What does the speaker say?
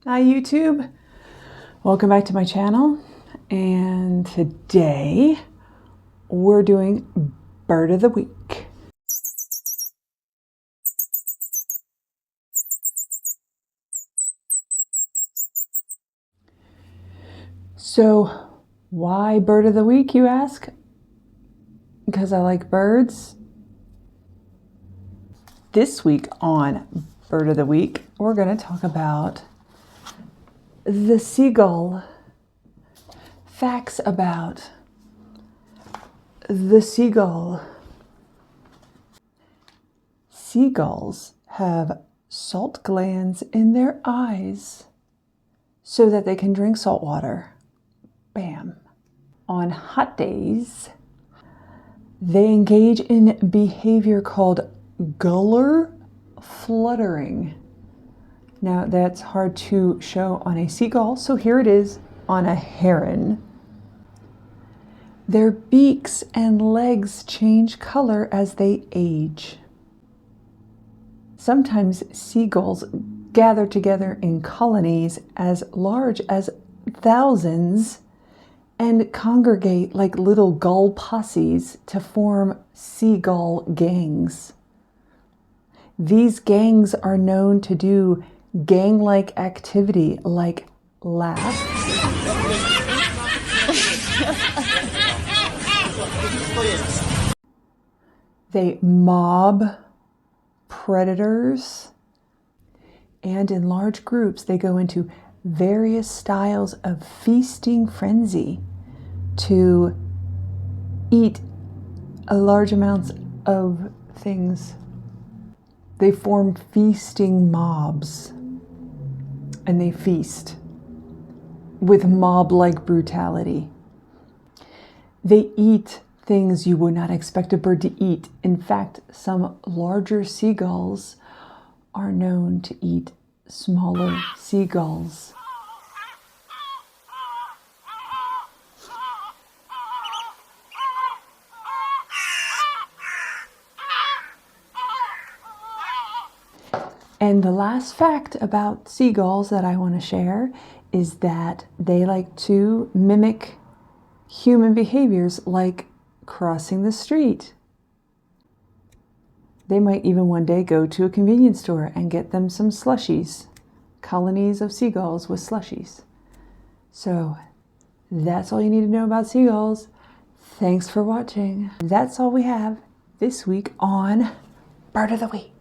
Hi YouTube, welcome back to my channel, and today we're doing Bird of the Week. So why Bird of the Week, you ask? Because I like birds. This week on Bird of the Week, we're going to talk about the seagull. Facts about the seagull. Seagulls have salt glands in their eyes so that they can drink salt water. Bam. On hot days, they engage in behavior called gullar fluttering. Now that's hard to show on a seagull, so here it is on a heron. Their beaks and legs change color as they age. Sometimes seagulls gather together in colonies as large as thousands and congregate like little gull posses to form seagull gangs. These gangs are known to do gang-like activity like laugh, they mob predators, and in large groups they go into various styles of feasting frenzy to eat large amounts of things. They form feasting mobs and they feast with mob-like brutality. They eat things you would not expect a bird to eat. In fact, some larger seagulls are known to eat smaller seagulls. And the last fact about seagulls that I want to share is that they like to mimic human behaviors like crossing the street. They might even one day go to a convenience store and get them some slushies. Colonies of seagulls with slushies. So that's all you need to know about seagulls. Thanks for watching. That's all we have this week on Bird of the Week.